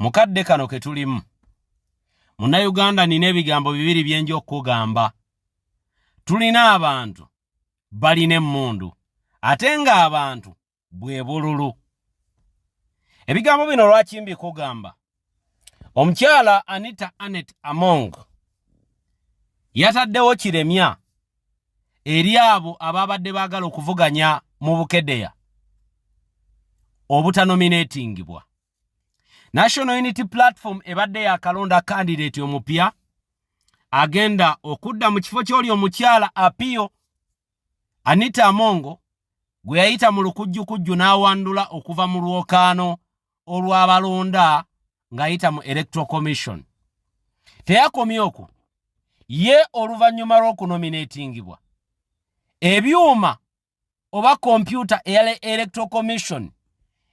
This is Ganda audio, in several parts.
Mukadde kano ke tulimu. Munnayuganda nina ebigambo bibiri byenja okugamba. Tulina abantu balina emmundu ate nga abantu bwe bululu. Ebigambo bino lwaki mbikugamba? Omukyala Anita Annette Among yataddewo kiremya eri abo ababadde baagala okuvuganya mu Bukedeya obutanominatingibwa. National Unity Platform ebadde yakalonda candidate omupya agenda okudda mu kifo ky'oli omukyala Apio Anita Among gwe yayita mu lukujjukujju n'awandula okuva mu lwokaano olw'abalonda ng'ayita mu Electoral Commission. Teyakomye okwo, ye oluvannyuma lw'okunominatingibwa ebyuma oba kompyuta eyale Electoral Commission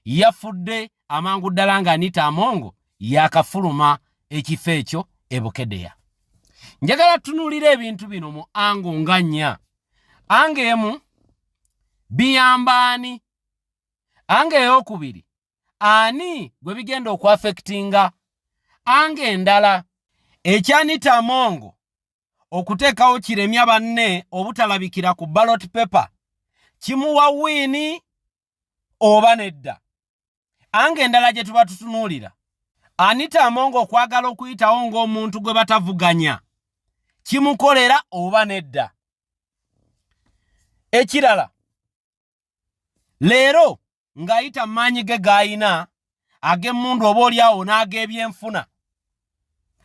yafudde amangu ddala nga Anita Among yakafuluma ekifo ekyo e Bukedeya. Njagala tunuulira ebintu bino mu ango nga nnya. Ango emu biyamba ani? Ango ey'okubiri ani gwe bigenda okwaffectinga? Ango endala ekya Anita Among okuteekawo kiremya banne obutalabikira ku ballot paper kimuwa wini oba nedda? Ango endala gye tuba tutunuulira Anita Among okwagala okuyitawo ng'omuntu gwe batavuganya kimukolera oba nedda? Ekirala, leero ng'ayita maanyi ge g'ayina ag'emmundu oba oliawo n'ag'ebyenfuna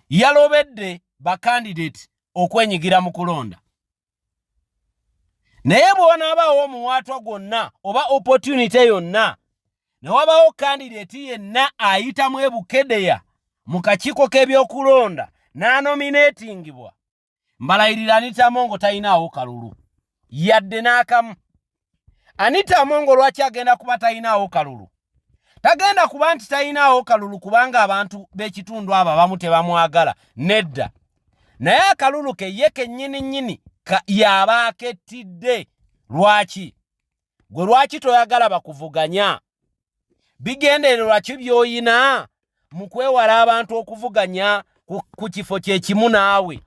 yalobedde bakandidate okwenyigira mu kulonda. Naye bw'onaabaawo omuwaatwa gwonna oba opportunity yonna ne wabaawo candidate yenna ayitamu e Bukedeya mu kakiiko k'ebyokulonda n'anominatingibwa, mbalayirira Anita Among talinaawo kalulu yadde n'akamu. Anita Among lwaki agenda kuba talinaawo kalulu? Tagenda kuba nti talinaawo kalulu kubanga abantu b'ekitundu abo abamu tebamwagala, nedda. Naye akalulu ke ye kennyini y'aba akettidde. Lwaki? Gwe lwaki toyagala bakuvuganya? Bigendererwa ki by'oyina mu kwewala abantu okuvuganya ku kifo kye kimu naawe?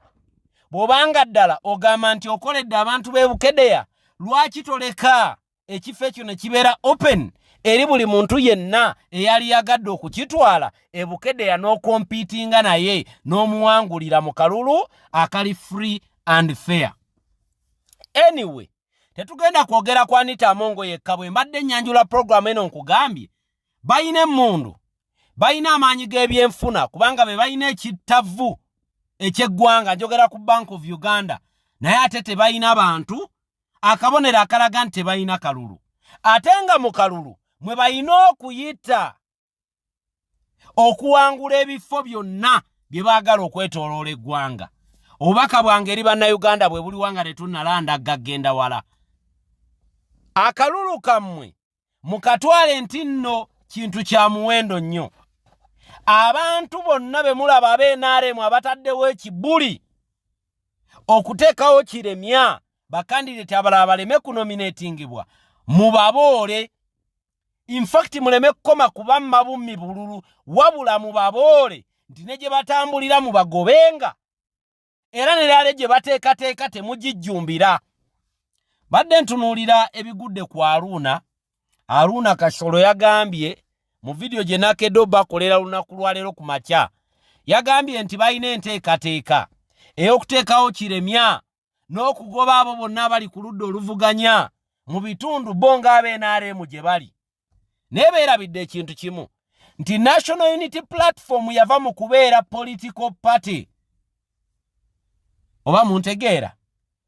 Bw'obanga ddala ogamba nti okoledde abantu b'e Bukedeya, lwaki toleka ekifo ekyo ne kibeera open eri buli muntu yenna eyali yagadde okukitwala e Bukedeya n'okompiitinga naye n'omuwangulira mu kalulu akali free and fair? Anyway, tetugenda kwogera ku Anita Among yekka. Bwe mbadde nnyanjula program eno nkugambye balina emmundu, balina amaanyi g'ebyenfuna kubanga be balina ekittavu eky'eggwanga, njogera ku Bank of Uganda, naye ate tebalina bantu akabonero akalaga nti tebalina kalulu. Ate nga mu kalulu mwe balina okuyita okuwangula ebifo byonna bye baagala okwetooloola eggwanga. Obubaka bwange eri bannayuganda bwe buli wanga tetunnalanda gagenda wala. Akalulu kammwe mukatwale nti nno kintu kya muwendo nnyo. Abantu bonna be mulaba ab'NRM abataddewo ekibuli okuteekawo kiremya bakandidate abalala baleme kunominatingibwa, mubaboole. In fact muleme kukoma kubamma bummi bululu, wabula mubaboole nti ne gye batambulira mubagobenga era ne leero gye bateekateeka temugijjumbira. Badde ntunuulira ebigudde ku Aruna Kasolo yagambye mu video gye nakedde bakolera lunaku lwaleero ku makya, yagambye nti balina enteekateeka ey'okuteekawo kiremya n'okugoba abo bonna abali ku ludda oluvuganya mu bitundu bo ng'ab'NRM gye bali. Naye beerabidde ekintu kimu nti National Unity Platform yava mu kubeera political party oba muntegeera,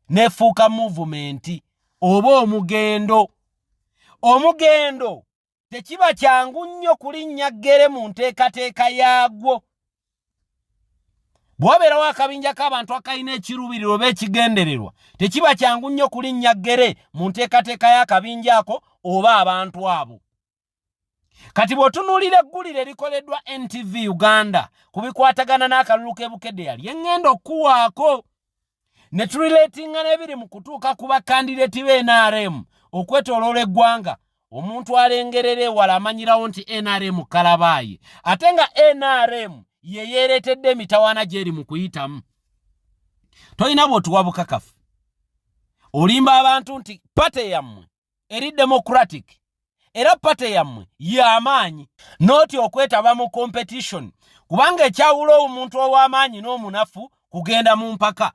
nefuuka movement oba omugendo. Omugendo tekiba kyangu nnyo kulinnya ggere mu nteekateeka yaagwo. Bw'obeerawo akabinja k'abantu akalina ekirubiriro oba ekigendererwa, tekiba kyangu nnyo kulinnya ggere mu nteekateeka y'akabinja ako oba abantu abo. Kati bw'otunuulira eggulire erikoleddwa NTV Uganda ku bikwatagana n'akalulu k'e Bukedeya lye ŋŋenda okuwaako, ne tulireetinga n'ebiri mu kutuuka ku bakandidate b'NRM okwetooloola eggwanga omuntu alengerere wala amanyirawo nti NRM kalabaye ate nga NRM ye yeretedde emitawaana gyeri mu kuyitamu. Toyina bw'otuwa bukakafu. Olimba abantu nti pate yammwe eri democratic era pate yammwe y'amaanyi noti okwetaba mu competition kubanga ekyawula omuntu ow'amaanyi n'omunafu kugenda mu mpaka.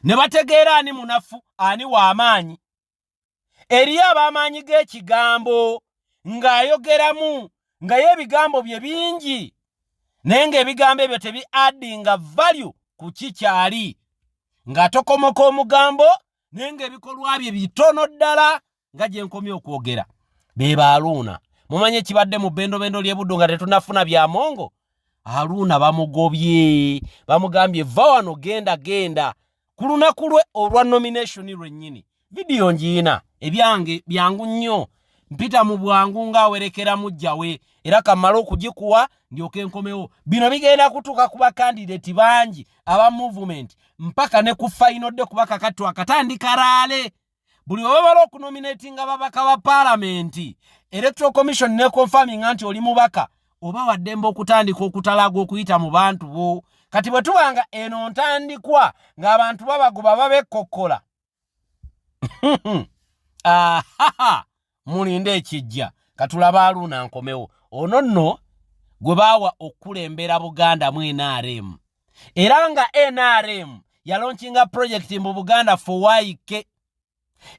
Ne bategeera ani munafu ani w'amaanyi. Eriyo ab'amaanyi g'ekigambo ng'ayogeramu nga y'ebigambo bye bingi naye ng'ebigambo ebyo tebi-addinga value ku kikyali nga tokomoka omugambo naye ng'ebikolwa bye bitono ddala nga gye nkomye okwogera. Be Aruna mumanye kibadde mu bendobendo ly'Ebuddu nga tetunafuna bya mongo. Aruna bamugobye bamugambye va wano genda ku lunaku lwe olwa nomination lwennyini. Vidiyo njiina ebyange byangu nnyo mpita mu bwangu ng'awerekera mujjawe era kamala okugikuwa ndyoke nkomewo. Bino bigenda kutuuka ku bakandidate bangi aba movement mpaka ne ku final de kuba kakati akatandika laale. Buli obabala okunominatinga babaka ba parliament electoral commission ne confirming nti oli mubaka oba waddembe okutandika okutalaga okuyita mu bantu bo. Kati bwe tubanga eno ntandikwa ng'abantu babagoba babekkokola mulinde ekijja katulaba Aruna nkomewo. Ono nno gwe baawa okulembera Buganda mu NRM era nga NRM yalonchinga project mu Buganda for Waike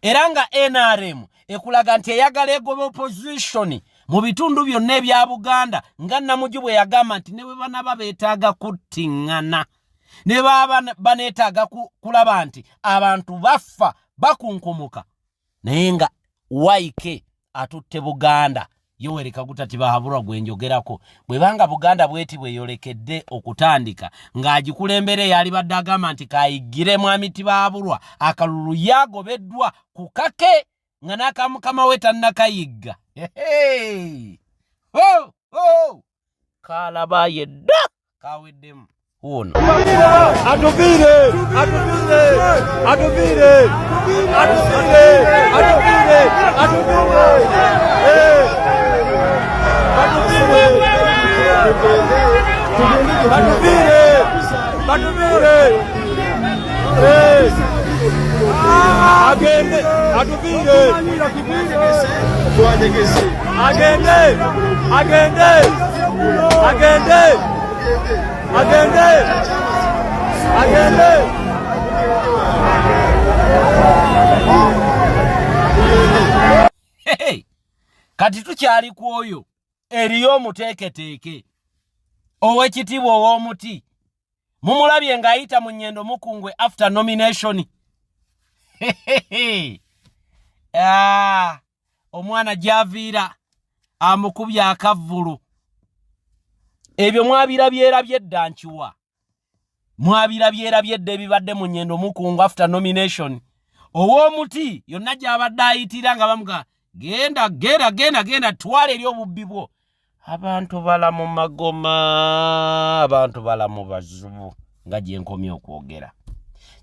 era nga NRM ekulaga nti eyagala egobe opposition mu bitundu byonna ebya Buganda nga Namuju bwe yagamba nti ne bwe banaba beetaaga kuttiŋŋana ne baba baneetaaga kulaba nti abantu baffa bakunkumuka naye nga Waike atutte Buganda. Yoweri Kaguta tibahabulwa gwenjogerako bwe banga Buganda bweti bweyolekedde okutandika ng'agikulembere yali badde agamba nti kayiggire mwami tibahabulwa akalulu yagobeddwa ku kake nga n'akamukama we tannakayigga. Kalabaye dda kaweddemu ono atuvire kati tukyali ku oyo eriyo omuteeketeeke ow'ekitiibwa ow'omuti mumulabye ng'ayita mu nnyendo mukungwe after nomination. Omwana gy'aviira amukubye akavvulu. Ebyo mwabirabyerabye dda nkiwa mwabirabyerabye dda ebibadde mu nnyendo mukungwe after nomination. Ow'omuti yonna gy'abadde ayitira nga bamuga genda twala eri obubbi bwo. Abantu bala mu magoma abantu bala mu bazubu nga gye nkomye okwogera.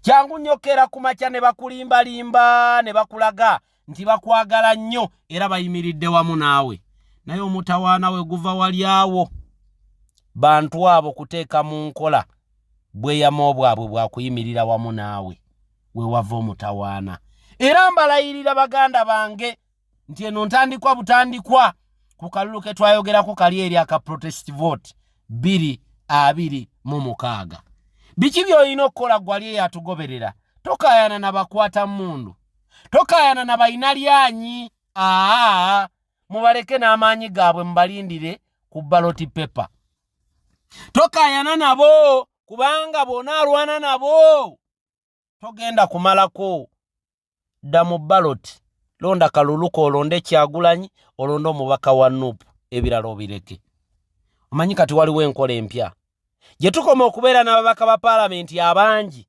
Kyangu nnyokera ku makya ne bakulimbalimba ne bakulaga nti bakwagala nnyo era bayimiridde wamu naawe naye omutawaana we guva wali awo. Bantu abo kuteeka mu nkola bweyamo bwabwe bwakuyimirira wamu naawe we wava omutawaana. Era mbalayirira baganda bange nti eno ntandikwa butandikwa ku kalulu ke twayogerako kali eri aka protest vote 2026. Biki by'olina okukola gwali eyatugoberera? Tokaayana na bakwata mundu, tokaayana na bayina lyanyi. Mubaleke n'amaanyi gaabwe mubalindire ku ballot paper. Tokaayana nabo kubanga bw'onaalwana nabo togenda kumalako. Dda mu ballot, londa kaluluko olonde Kyagulanyi olonda omubaka wa Nuupu ebirala obireke. Omanyi kati waliwo enkola empya gye tukoma okubeera n'ababaka ba paalamenti abangi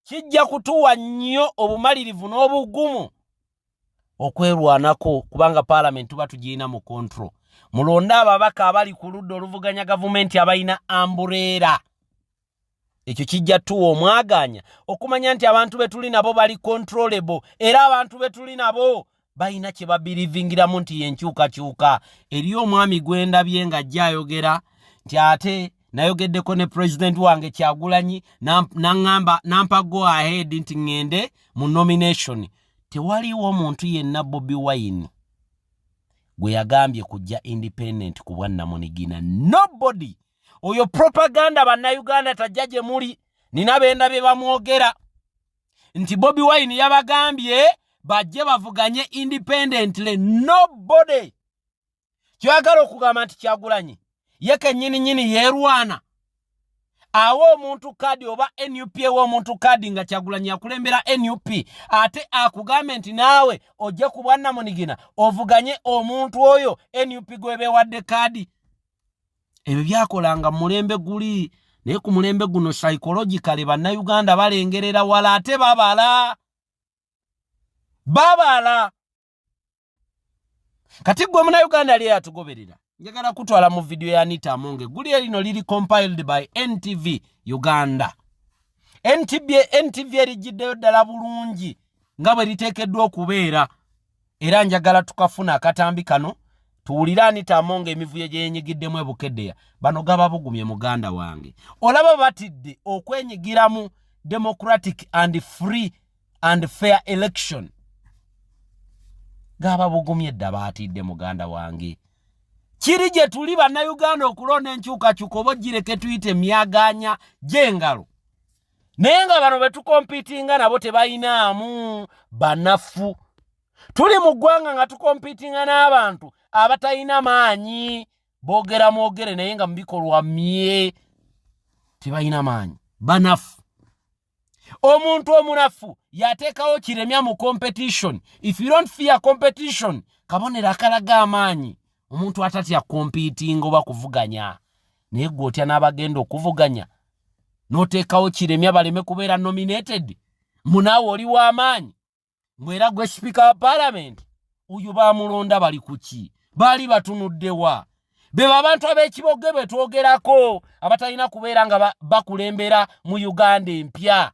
kijja kutuwa nnyo obumalirivu n'obugumu okwerwanako kubanga paalamenti tuba tugirina mu control. Mulonde ababaka abali ku ludda oluvuganya gavumenti abalina ambureera. Ekyo kijja tuwa omwaganya okumanya nti abantu be tuli nabo bali controllable era abantu be tuli nabo bayina kye babirivingiramu nti yenkyukakyuka. Eriyo omwami gwendabye nga ajja ayogera nti ate nayogeddeko ne president wange Kyagulanyi n'aŋŋamba nampa go ahead nti ŋŋende mu nomination. Tewaliwo omuntu yenna Bobi Wine gwe yagambye kujja independent ku bwannamunigina. Nobody. Oyo propaganda bannayuganda tajja gye muli. Nina bendabye bamwogera nti Bobi Wine yabagambye bajje bavuganye independently. Nobody. Kyagala okugamba nti Kyagulanyi yeke nyini yerwana awo omuntu kadi oba NUP ewo omuntu kadi nga Kyagulanyi yakulembera NUP ate akugambe nti naawe ojje ku bwannamunigina ovuganye omuntu oyo NUP gwebe wadde kadi. Ebyo byakolanga mulembe guli naye ku mulembe guno psychologically bannayuganda balengerera wala ate babala. Kati gwe Munnayuganda ali atugoberera njagala kutwala mu video ya Anita Amonge guli erino liri compiled by NTV Uganda. NTV erijjiddeyo ddala bulungi nga bwe liteekeddwa okubeera era njagala tukafuna akatambi kano tuwulira Anita Amonge emivuyo gye yenyigiddemu e Bukeddeya. Bano gaba bugumye muganda wange. Olaba batidde okwenyigiramu democratic and free and fair election. Gaba bugumye dda batidde muganda wange. Kiri gye tuli bannayuganda okulonda enkyukakyuka oba gireke tuyite myaganya gy'engalo. Naye nga bano be tukompitinga nabo tebayinaamu banafu. Tuli mu ggwanga nga tukompitinga n'abantu abatalina maanyi. Boogera mwogere naye nga mu bikolwa mye tebalina maanyi. Banafu. Omuntu omunafu yateekawo kiremya mu competition. If you don't fear competition, kabonera akalaga amaanyi. Omuntu atatya competing oba kuvuganya. Naye gw'otya n'abagenda okuvuganya n'oteekawo kiremya baleme kubeera nominated. Munaawe oli w'amaanyi. Mwera gwe speaker wa parliament. Uyu baamulonda bali kuki? Baali batunuddewa. Beba abantu ab'ekiboge be twogerako abatalina kubeera nga bakulembera mu Uganda empya.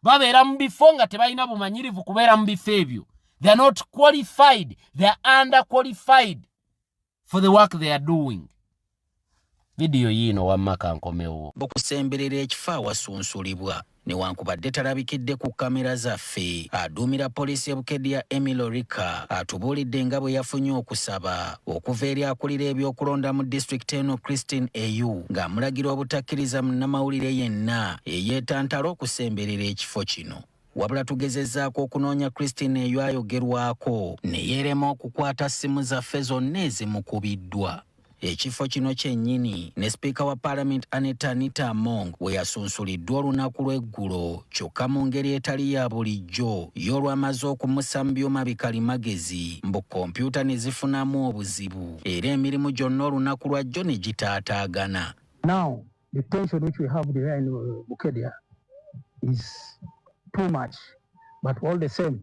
Babeera mu bifo nga tebalina bumanyirivu kubeera mu bifo ebyo. They are not qualified. They are underqualified for the work they are doing. Video yino wamaka nkomewo. Okusemberera ekifo awasunsulibwa newankubadde talabikidde ku kamera zaffe. Aduumira poliisi e Bukeddeya Emily Orika atubuulidde nga bwe yafunye okusaba okuva eri akulira ebyokulonda mu district eno Christine Eyu ng'amulagira obutakkiriza munnamawulire yenna eyeetantala okusemberera ekifo kino. Wabula tugezezzaako okunoonya Christine Eyu ayogerwako ne yeerema okukwata ssimu zaffe zonna ezimukubiddwa. Ekifo kino kyennyini ne Speaker wa Parliament Anita Among we yasunsuliddwa olunaku lw'eggulo kyokka mu ngeri etali ya bulijjo y'olwamaze okumussa mu byuma bikalimagezi mbu kompyuta ne zifunamu obuzibu era emirimu gyonna olunaku lwajjo ne gitaataagana. Now, the tension which we have here in Bukeddeya is too much, but all the same,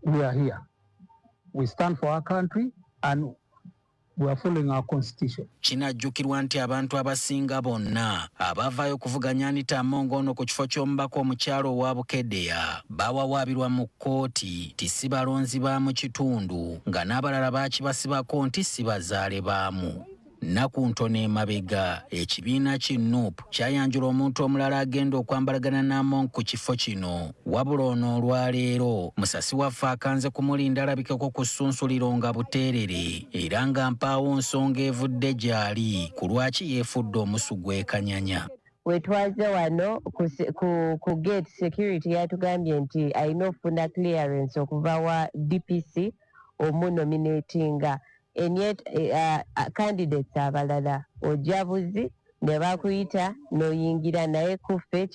we are here. We stand for our country and we are following our constitution. Kinajjukirwa nti abantu abasinga bonna abavaayo okuvuganya Anita Among ono ku kifo ky'omubaka omukyalo owa Bukeddeya bawawaabirwa mu kkooti ti si balonzi ba mu kitundu nga n'abalala baakibasibako nti si bazaale baamu. Naku ntono emabega ekibiina ki NUP kyayanjula omuntu omulala agenda okwambalagana n'Among ku kifo kino. Wabula ono olwaleero musasi waffe akanze kumulinda alabikeko ku ssunsuliro nga buteerere era nga mpaawo nsonga evudde gy'ali ku lwaki yeefudde omusu gw'ekanyanya. Wetwaze wano ku gate security yatugambye nti alina okufuna clearance okuva wa DPC omunominatinga. And yet candidates abalala ojabuzi ne bakuyita noyingira naye kuffe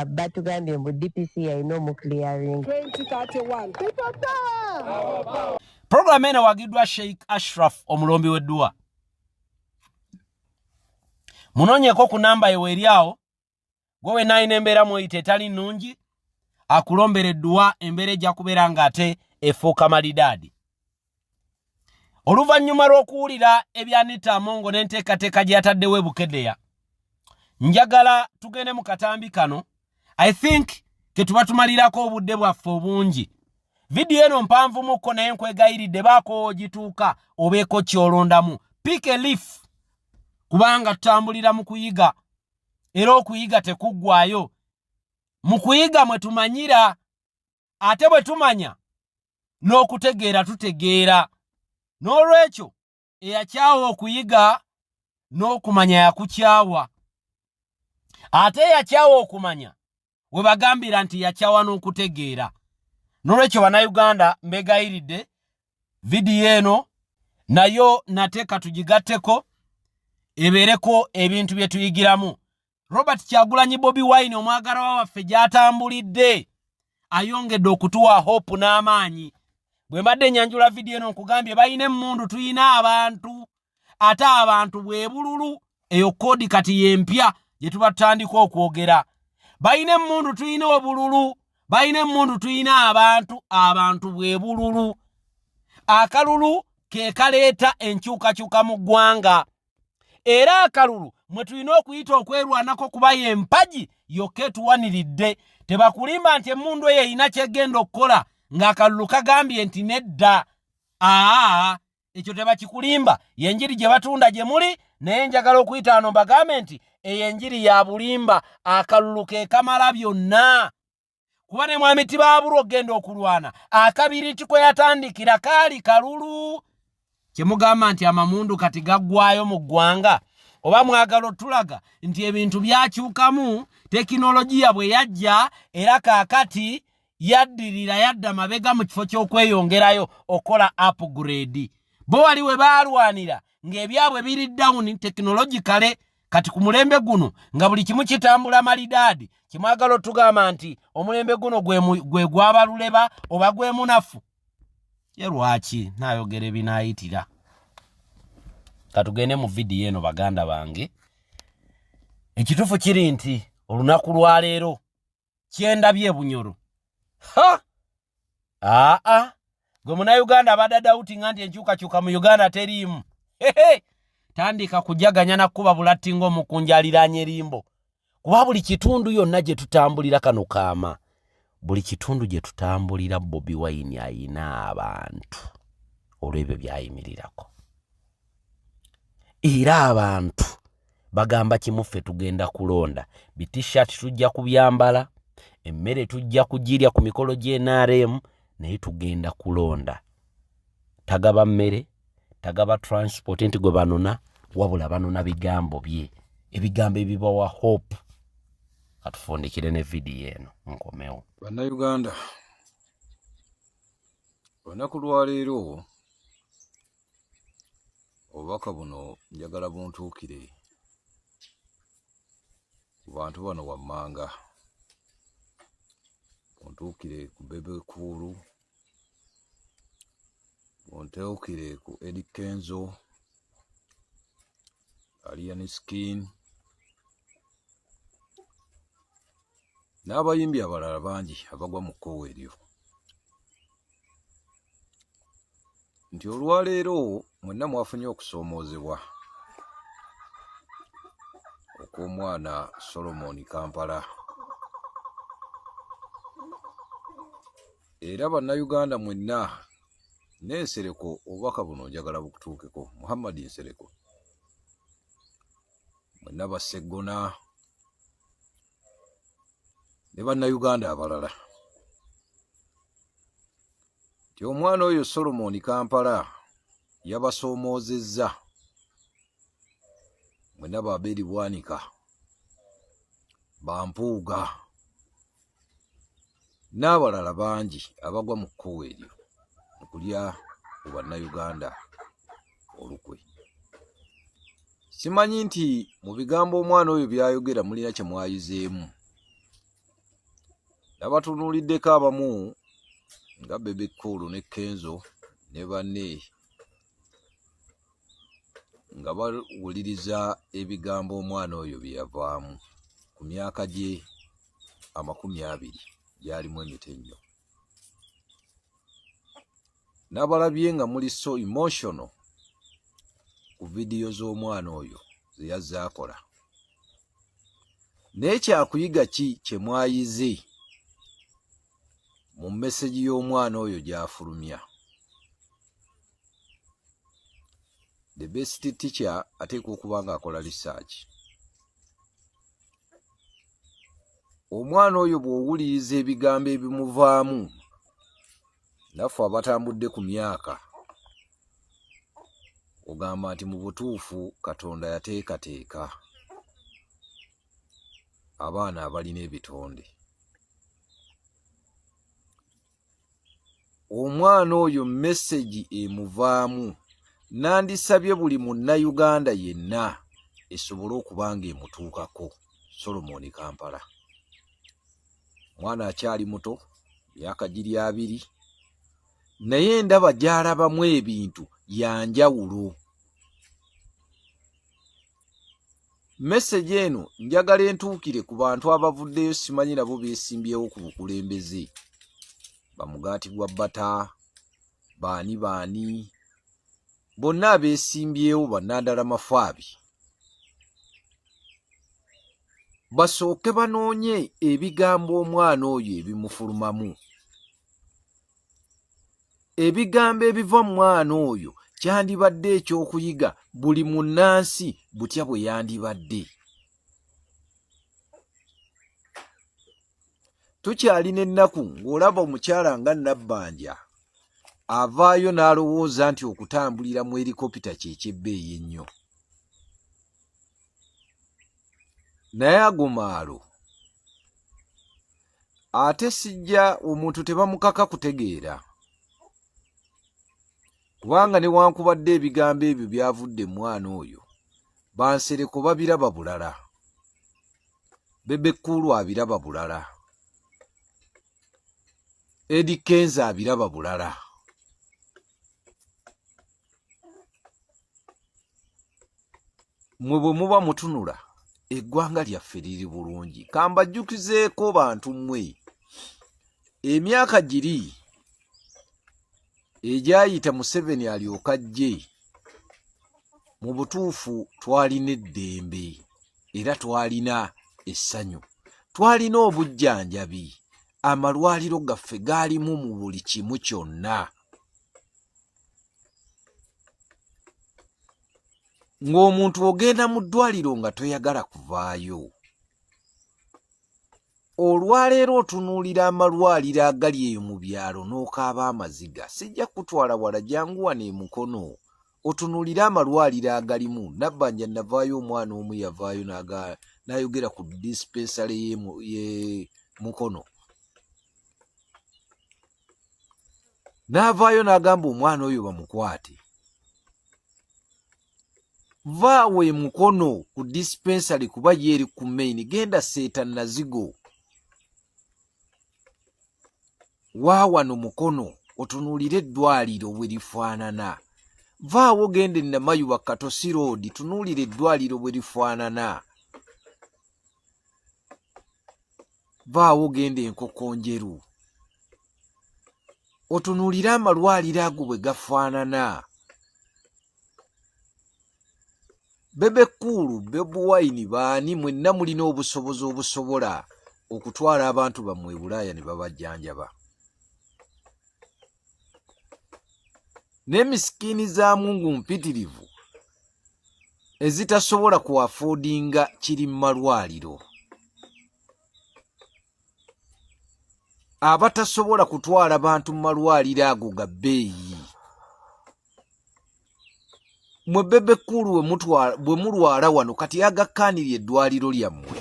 batugambye mu DPC yalina omuclearing. 2031 Program eno wagiddwa Sheikh Ashraf omulombi w'edduwa. Munoonyeko ku namba eweeryawo gwe nayina embeera mweyita etali nnungi akulombera edduwa embeera ejja kubeera ng'ate efuuka malidaadi. Oluvannyuma lw'okuwulira ebya Anita Among n'enteekateeka gye yataddewo e Bukeddeya, njagala tugende mu katambi kano. I think ke tuba tumalirako obudde bwaffe obungi. video eno mpanvu muko naye nkwegayiridde baako ogituuka obeeko kyolondamu. Pick a leaf kubanga tutambulira mu kuyiga era okuyiga tekuggwaayo. Mu kuyiga mwe tumanyira ate bwe tumanya n'okutegeera tutegeera. N'olwekyo eyakyawa okuyiga n'okumanya yakukyawa. Ate yakyawa okumanya we bagambira nti yakyawa n'okutegeera. N'olwekyo bannayuganda mbegayiridde video eno nayo nateeka tugigatteko ebeereko ebintu bye tuyigiramu. Robert Kyagulanyi Bobi Wine omwagalwa waffe gy'atambulidde ayongedde okutuwa hope n'amaanyi. Bwe mbadde nyanjula video eno nkugambye balina emmundu tuyina abantu ate abantu bwe bululu eyo kodi kati yempya gye tuba tutandika okwogera. Balina emmundu tuyina obululu, balina emmundu tuyina abantu bwe bululu. Akalulu ke kaleeta enkyukakyuka mu ggwanga. Era akalulu mwe tulina okuyita okwerwanako kuba y'empagi yokka etuwaniridde. Tebakulimba nti emmundu eyo erina kyegenda okukola ng'akalulu kagambye nti nedda. Ekyo tebakikulimba. Yenjiri gye batunda gye muli naye njagala okuyita wano bagambe nti eyenjiri ya bulimba. Akalulu ke kamala byonna. Kuba ne mwami Tibabula ogenda okulwana akabiri kwe yatandikira kaali kalulu. Kyemugamba nti amamundu kati gaggwaayo mu ggwanga oba mwagala otulaga nti ebintu byakyukamu tekinologiya bwe yajja era kaakati yaddirira yadda mabega mu kifo ky'okweyongerayo okola upgrade. Bo wali we baalwanira ng'ebyabwe biri down technologically kati ku mulembe guno nga buli kimu kitambula malidaadi. Kimwagala otugamba nti omulembe guno gwe gwabaluleba oba gwe munafu. Ye lwaki nayogera ebinaayitira. Katugende mu video eno baganda bange. Ekituufu kiri nti olunaku lwa leero kyendabye Bunyoro. Gwe munnayuganda abadde doubtinga nti enkyukakyuka mu Uganda teriimu. Tandika kujaganya na kuba bulatti ng'omukunja aliraanye erimbo. Kuba buli kitundu yonna gye tutambulira kano kaama. Buli kitundu gye tutambulira Bobi Wine ayina abantu olw'ebyo byayimirirako. Era abantu bagamba kimuffe tugenda kulonda. T-shirt tujja kubyambala, emmere tujja kugirya ku mikolo gy'NRM naye tugenda kulonda. Tagaba mmere, tagaba transport nti gwe banona wabula banona bigambo bye. Ebigambo ebibawa hope. Katufundikire ne video eno nkomewo. Bannayuganda, olunaku lwa leero obubaka buno njagala buntuukire ku bantu bano wammanga. Buntuukire ku Bebe Cool, buntuukire ku Eddie Kenzo, Alian Skin n'abayimbi abalala bangi abagwa mu kkowe eryo. Nti olwaleero mwenna mwafunye okusoomoozebwa okw'omwana Solomon Kampala. Era bannayuganda mwenna n'ensereko obubaka buno njagala bukutuukeko. Muhammad Nsereko, mwenna Baseggona ne bannayuganda abalala nti omwana oyo Solomon Kampala yabasoomoozezza. Mwenna Baberi Bwanika, Bampuuga n'abalala bangi abagwa mu kkowe eryo okulya ku bannayuganda olukwe. Simanyi nti mu bigambo omwana oyo byayogera mulina kye mwayizeemu. Nabatunuuliddeko abamu nga Bebe Cool ne Kenzo ne banne nga bawuliriza ebigambo omwana oyo bye yavaamu ku myaka gye 20 gyalimu emitenyo. N'abalabye nga muli so emotional ku vidiyo z'omwana oyo ze yazze akola. Naye kyakuyiga ki kye mwayize mu message y'omwana oyo gy'afulumya. The best teacher ateekwa okuba ng'akola research. Omwana oyo bw'owuliriza ebigambo ebimuvaamu, naffe abatambudde ku myaka, ogamba nti mu butuufu Katonda yateekateeka abaana abalina ebitonde. Omwana oyo message emuvaamu, nandisabye buli munnayuganda yenna esobole okuba ng'emutuukako. Solomon Kampala mwana akyali muto, myaka giri 2, naye ndaba gy'alabamu ebintu yanjawulo. Message eno njagala entuukire ku bantu abavuddeyo, simanyi nabo beesimbyewo ku bukulembeze, bamugaatibwa Bata, baani bonna abeesimbyewo bannandala mafaabi, basooke banoonye ebigambo omwana oyo ebimufulumamu. Ebigambo ebiva mu mwana oyo kyandibadde ekyokuyiga buli munnansi butya bwe yandibadde. Tukyalina ennaku ng'olaba omukyala nga Nabbanja avaayo n'alowooza nti okutambulira mu helikopita ky'ekyebbeeyi ennyo. Naye agomaalo ate sijja omuntu tebamukaka kutegeera, kubanga newankubadde ebigambo ebyo byavudde mwana oyo, Bansereko babiraba bulala, Bebe Cool abiraba bulala, Eddie Kenza abiraba bulala. Mwe bwe muba mutunula eggwanga lyaffe liri bulungi. Kambajjukizeeko bantu mmwe, emyaka giri egyayita Museveni alyoka ajje, mu butuufu twalina eddembe era twalina essanyu, twalina obujjanjabi, amalwaliro gaffe gaalimu mu buli kimu kyonna. Ng'omuntu ogenda mu ddwaliro nga toyagala kuvaayo. Olwaleero otunuulira amalwaliro agali eyo mu byalo n'okaaba amaziga, sijja kutwala wala jangu wano e Mukono otunuulire amalwaliro agalimu. Nabbanja navaayo omwana omu yavaayo n'ayogera ku dispensary ye Mukono, n'avaayo n'agamba omwana oyo bamukwate. Vaawe e Mukono ku dispensary kuba yeeri ku main, genda seeta Nazigo. Waawano Mukono otunuulire eddwaliro bwe lifaanana. Vaawo genda e Namayuba Katosi Road tunuulire eddwaliro bwe lifaanana. Vaawo genda e Nkokonjeru otunuulire amalwaliro ago bwe gafaanana. Bebe Cool, Bobi Wine, baani mwenna mulina obusobozi obusobola okutwala abantu bammwe e Bulaaya ne babajjanjaba. N'emisikini za Mungu mpitirivu ezitasobola kuafoodinga kiri mu malwaliro, abatasobola kutwala bantu mu malwaliro ago ga bbeeyi. Mwe Bebe Cool bwe mulwala wano kati agakkaanirye eddwaliro lyammwe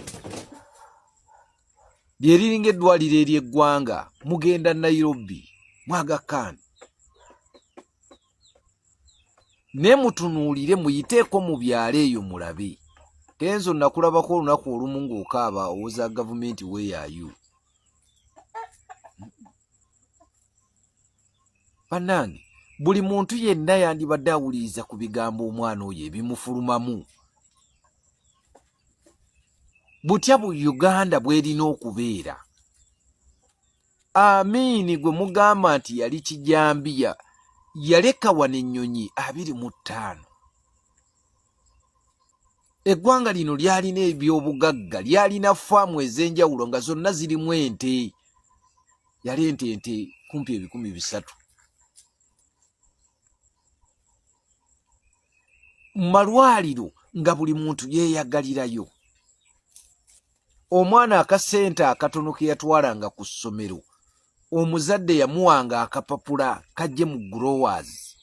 lye liringa eddwaliro ery'eggwanga, mugenda Nairobi mwagakkaani. Ne mutunuulire muyiteeko mu byalo eyo mulabe. Kenzo nakulabako olunaku olumu ng'okaaba owoza gavumenti weeyaayo. Bannange, buli muntu yenna yandibadde awuliriza ku bigambo omwana oyo ebimufulumamu. Butya bu Uganda bw'erina okubeera. Amiini gwe mugamba nti yali kijambiya, yaleka wano ennyonyi 25. Eggwanga lino lyalina ebyobugagga, lyalina faamu ez'enjawulo nga zonna zirimu ente. yali ente kumpi 300. Mu malwaliro nga buli muntu yeeyagalirayo. Omwana akasente akatono ke yatwalanga ku ssomero, omuzadde yamuwanga akapapula kajje mu growers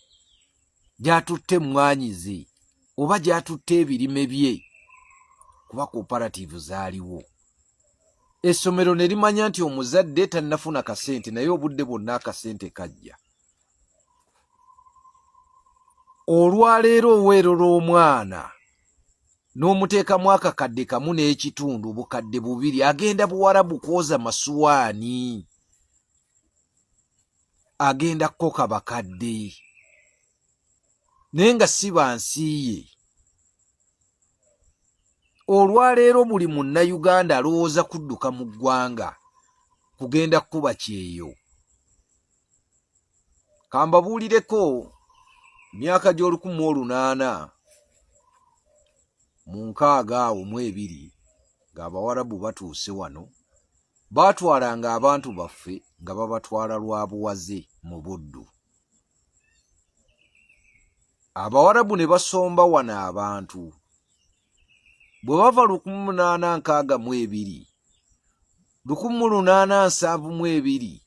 gy'atutte mmwanyi ze oba gy'atutte ebirime bye, kuba cooperative zaaliwo. Essomero ne limanya nti omuzadde tannafuna kasente naye obudde bwonna akasente kajja. Olwaleero oweerora omwana n'omuteekamu akakadde kamu n'ekitundu, bukadde 2, agenda Buwarabu kwoza masuwaani, agenda kkoka bakadde naye nga si bansi ye. Olwaleero buli munnayuganda alowooza kudduka mu ggwanga kugenda kuba kyeyo. Kambabuulireko myaka gy'Olukumu 1862 ng'Abawarabu batuuse wano, baatwalanga abantu baffe nga babatwala lwa buwaze mu buddu. Abawarabu ne basomba wano abantu. Bwe bava 1862, 1872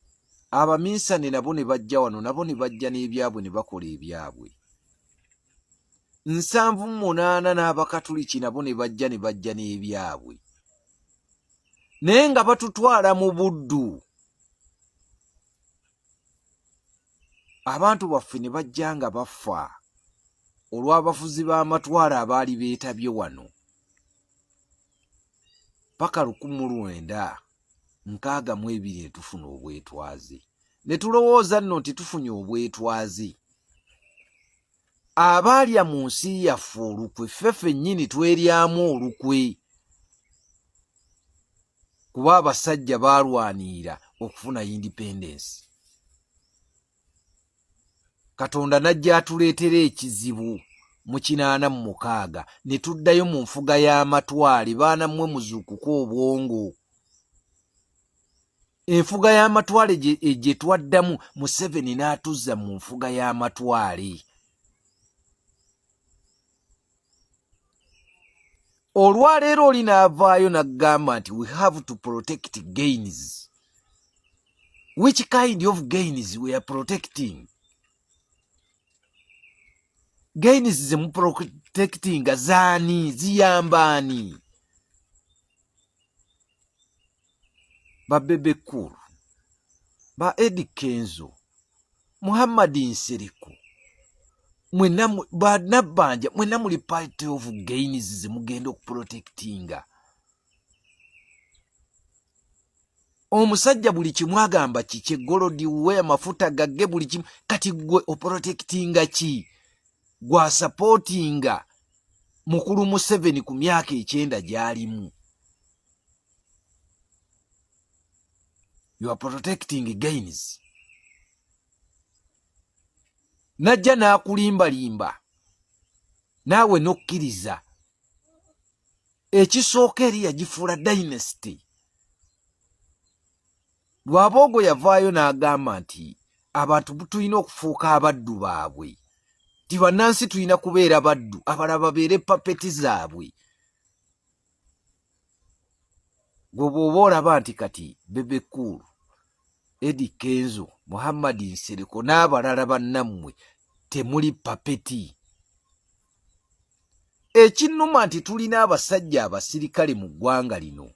Abaminsane nabo ne bajja wano, nabo ne bajja n'ebyabwe ne bakola ebyabwe. 78 n'Abakatuliki nabo ne bajja n'ebyabwe. Naye nga batutwala mu buddu. Abantu baffe ne bajja nga bafa olw'abafuzi b'amatwale abaali beetabye wano. Paka 1962 tufuna obwetwaze. Ne tulowooza nno nti tufunye obwetwaze. Abaalya mu nsi yaffe olukwe, ffe ffennyini tweryamu olukwe. Kuba abasajja baalwanira okufuna independence. Katonda najja atuleetera ekizibu mu 86 ne tuddayo mu nfuga y'amatwale. Baana mmwe muzuukuka obwongo. Enfuga y'amatwale gye twaddamu, Museveni n'atuzza mu nfuga y'amatwale. Olwaleero oli n'avaayo n'agamba nti we have to protect gains. Which kind of gains we are protecting? Gains ze mu protecting zaani, ziyambani. Ba Bebe Cool, ba Eddie Kenzo, Muhammad Nsereko, ba Nabbanja, mwena muli part of gains ze mugenda okuprotectinga. Omusajja buli kimu agamba kiki, golodi we, amafuta gagge, buli kimu. Kati gwe oprotectinga ki? Gwa supportinga Mukulu Museveni ku myaka 9 gy'alimu. You are protecting gains. Najja n'akulimbalimba naawe n'okkiriza. Ekisooka eri yagifuula dynasty. Lwaboogo yavaayo n'agamba nti abantu tulina okufuuka abaddu baabwe. Ti bannansi tulina kubeera baddu, abalala babeere papeti zaabwe. Gwe bw'oba olaba nti kati Bebe Cool, Eddie Kenzo, Muhammad Nsereko n'abalala bannammwe temuli papeti. Ekinnuma nti tulina abasajja abasirikale mu ggwanga lino,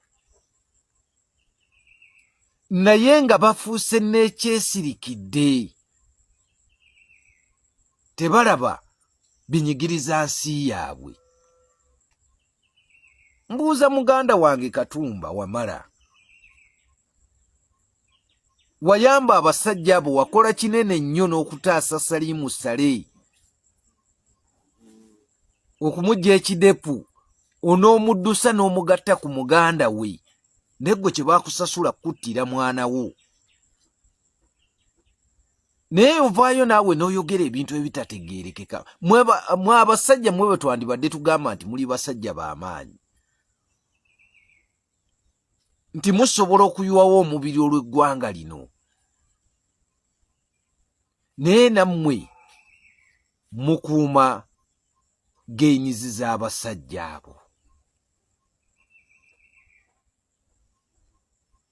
naye nga bafuuse n'ekyesirikidde. Tebalaba binyigiriza nsi yaabwe. Mbuuza muganda wange Katumba Wamala, wayamba abasajja abo, wakola kinene nnyo n'okutaasa Salimu Sale, okumugya ekidepu, onoomuddusa n'omugatta ku muganda we, negwe kye baakusasula kuttira mwana wo. Naye ovaayo naawe n'oyogera ebintu ebitategeerekeka. Mwe abasajja mwe bwe twandibadde tugamba nti muli basajja b'amaanyi, nti musobola okuyiwawo omubiri olw'eggwanga lino. naye nammwe mukuuma gains z'abasajja abo.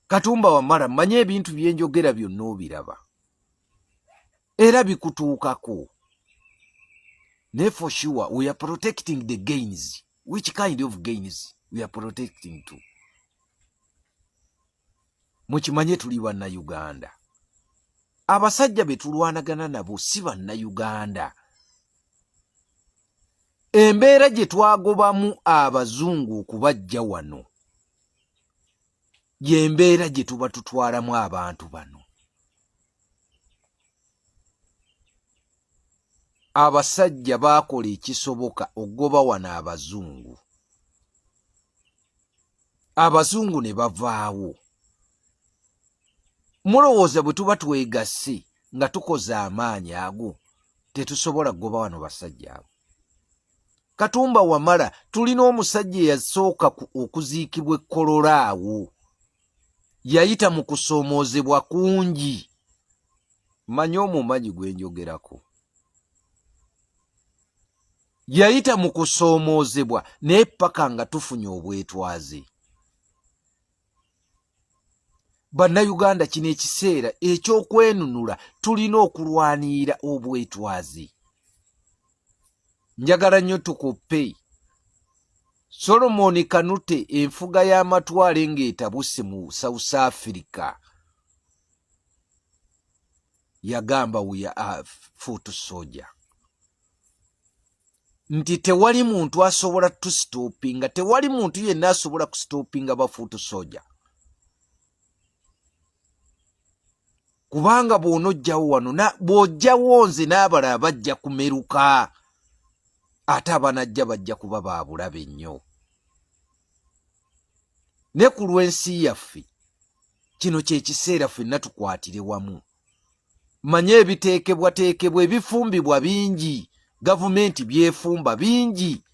Katumba Wamala, manye ebintu bye njogera byonna obiraba era bikutuukako. Ne for sure we are protecting the gains. Which kind of gains we are protecting to? Mukimanye tuli Bannayuganda. Abasajja be tulwanagana nabo si Bannayuganda. Embeera gye twagobamu abazungu okubajja wano y'embeera gye tuba tutwalamu abantu bano. Abasajja baakola ekisoboka okugoba wano abazungu. Abazungu ne bavaawo. Mulowooza bwe tuba twegasse nga tukoze amaanyi ago tetusobola kugoba wano basajja abo. Katumba Wamala, tulina omusajja eyasooka okuziikibwa Ekkololo awo. Yayita mu kusoomoozebwa kungi. Manye omumanyi gwe njogerako. Yayita mu kusoomoozebwa naye paka nga tufunye obwetwaze. Bannayuganda, kino ekiseera eky'okwenunula tulina okulwanirira obwetwaze. Njagala nnyo tukuppe Solomon Kanute enfuga y'amatwale ng'etabuse mu South Africa. Yagamba we are foot soldier. Nti tewali muntu asobola tusitopinga, tewali muntu yenna asobola kusitopinga ba foot soldier. Kubanga bw'onojjawo wano bw'ojjawo nze n'abalala bajja kumeruka. Ate abanajja bajja kuba baabulabe nnyo. Ne ku lw'ensi yaffe kino kye kiseera ffenna tukwatire wamu. Manye ebiteekebwateekebwa ebifumbibwa bingi, gavumenti byefumba bingi.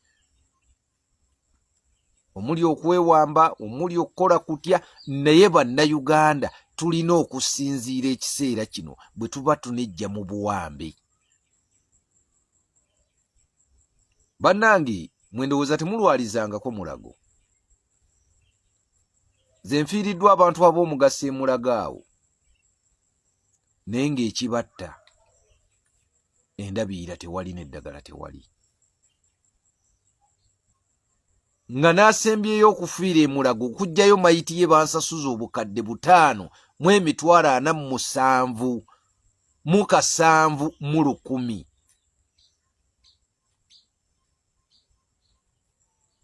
Omuli okwewamba, omuli okukola kutya, naye Bannayuganda tulina okusinziira ekiseera kino bwe tuba tunejja mu buwambe. Bannange, mwendowooza temulwalizangako Mulago. Ze nfiiriddwa abantu ab'omugaso e Mulago awo. Naye ng'ekibatta endabiira tewali n'eddagala tewali. Nga n'asembyeyo okufiira e Mulago okuggyayo mayiti ye bansasuza obukadde 5,447 mu 7,100.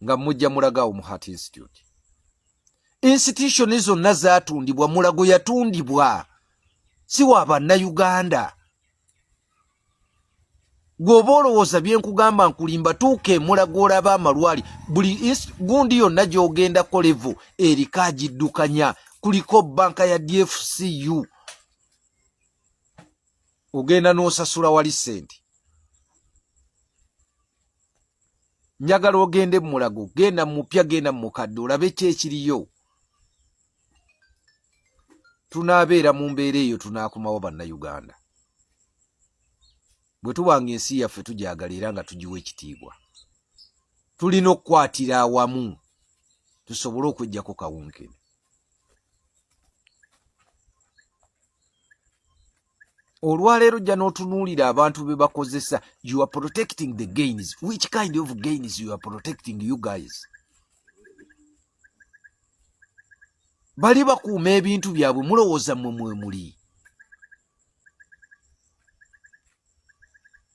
Nga mujja Mulago awo mu Heart Institute. Institution zonna zaatundibwa, Mulago yatundibwa. Si wa Bannayuganda. Gwoba olowooza bye nkugamba nkulimba tuuka e Mulago olaba amalwali. Buli gundi yonna gy'ogendako levo eriko agiddukanya. Kuliko banka ya DFCU. Ogenda n'osasula wali sente. Njagala ogende mu Mulago, genda mupya, genda mu mukadde, olabe ki ekiriyo. Tunaabeera mu mbeera eyo tunaakomawo Bannayuganda. Bwe tubanga ensi yaffe tugyagala era nga tugiwa ekitiibwa. Tulina okukwatira awamu tusobole okuggyako kawunkene. Olwaleero jja n'otunuulira abantu be bakozesa. You are protecting the gains. Which kind of gains you are protecting, you guys? Bali bakuuma ebintu byabwe, mulowooza mmwe mwe muli.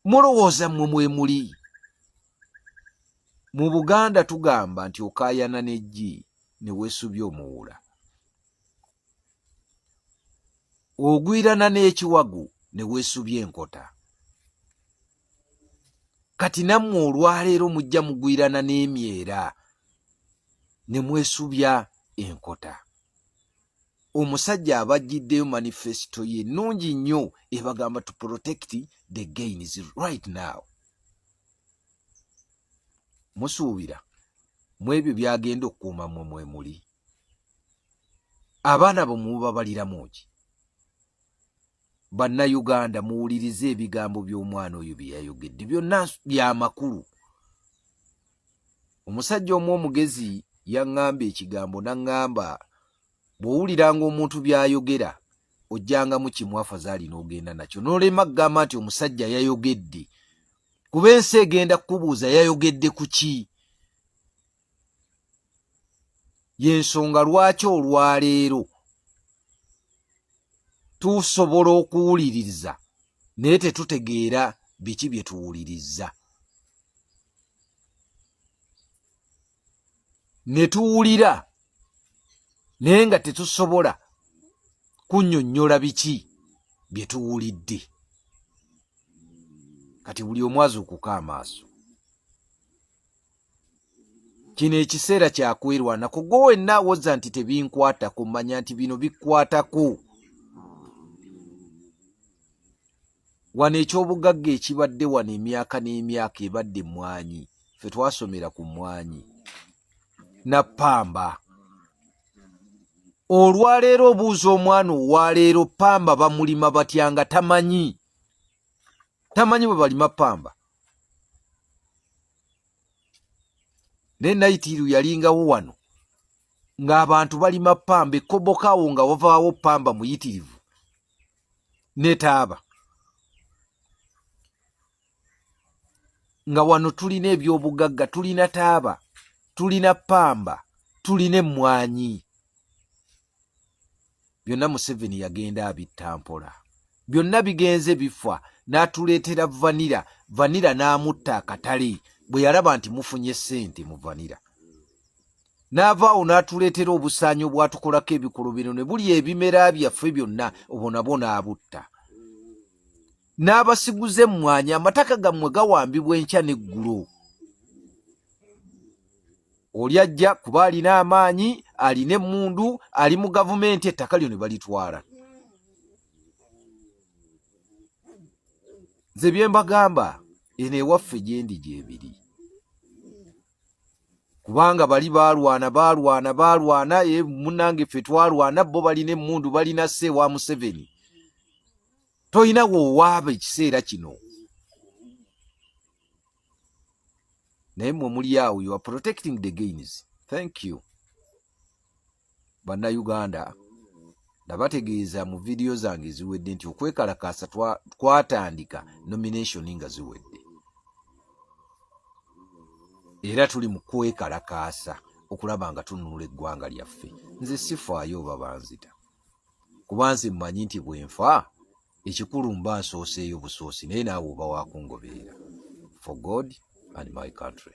Mulowooza mmwe mwe muli. Mu Buganda tugamba nti okaayana n'eggi ne weesubya omuwula. Ogwirana n'ekiwagu ne weesubya enkota. Kati nammwe olwaleero mujja mugwirana n'emyera ne mwesubya enkota. Omusajja abajjiddeyo manifesto ye nnungi nnyo ebagamba to protect the gains right now. Musuubira mu ebyo byagenda okukuuma mmwe mwe muli. Abaana bo mubabaliramu ki? Bannayuganda muwulirize ebigambo by'omwana oyo bye yayogedde byonna bya makulu. Omusajja omu omugezi yaŋŋamba ekigambo n'aŋŋamba bw'owuliranga omuntu by'ayogera ojjangamu kimu afazaali n'ogenda nakyo n'olema kugamba nti omusajja yayogedde kuba ensi egenda kukubuuza yayogedde ku ki. Y'ensonga lwaki olwaleero tusobola okuwuliriza naye tetutegeera biki bye tuwuliriza. Ne tuwulira naye nga tetusobola kunnyonnyola biki bye tuwulidde. Kati buli omu azuukuka amaaso. Kino ekiseera kyakwerwanako. Gwe wenna awozza nti tebinkwatako manya nti bino bikwatako. Wano ekyobugagga ekibadde wano emyaka n'emyaka ebadde mmwanyi. Ffe twasomera ku mmwanyi na ppamba. Olwaleero obuuza omwana owaleero ppamba bamulima batya nga tamanyi bwe balima ppamba. Ne Naitiru yalingawo wano ng'abantu balima ppamba ekkobokaawo nga wavaawo ppamba muyitirivu ne taaba. Nga wano tulina ebyobugagga, tulina taaba, tulina ppamba, tulina emmwanyi. Byonna Museveni yagenda abitta mpola. Byonna bigenze bifa n'atuleetera vanira n'amutta akatale bwe yalaba nti mufunye ssente mu vanira. N'avaawo n'atuleetera obusaanyi obwatukolako ebikolo bino ne buli ebimera byaffe byonna obonabo n'abutta. N'abasiguze emmwanyi amataka gammwe gawambibwa enkya n'eggulo. Oli ajja kuba alina amaanyi, alina emmundu, ali mu gavumenti, ettaka lyo ne balitwala. Nze bye mbagamba eno ewaffe gyendi gyebiri. Kubanga bali baalwana munnange ffe twalwana bo balina emmundu balina sse wa Museveni. Toyina woowaaba ekiseera kino. Naye mmwe muli awo, you are protecting the gains. Thank you. Bannayuganda, nabategeeza mu vidiyo zange ziwedde nti okwekalakaasa twatandika nomination nga ziwedde. Era tuli mu kwekalakaasa okulaba nga tununula eggwanga lyaffe. Nze sifaayo oba banzita. Kuba nze mmanyi nti bwe nfa ekikulu mba nsooseeyo busoosi naye naawe oba waakungobeera. For God and my country.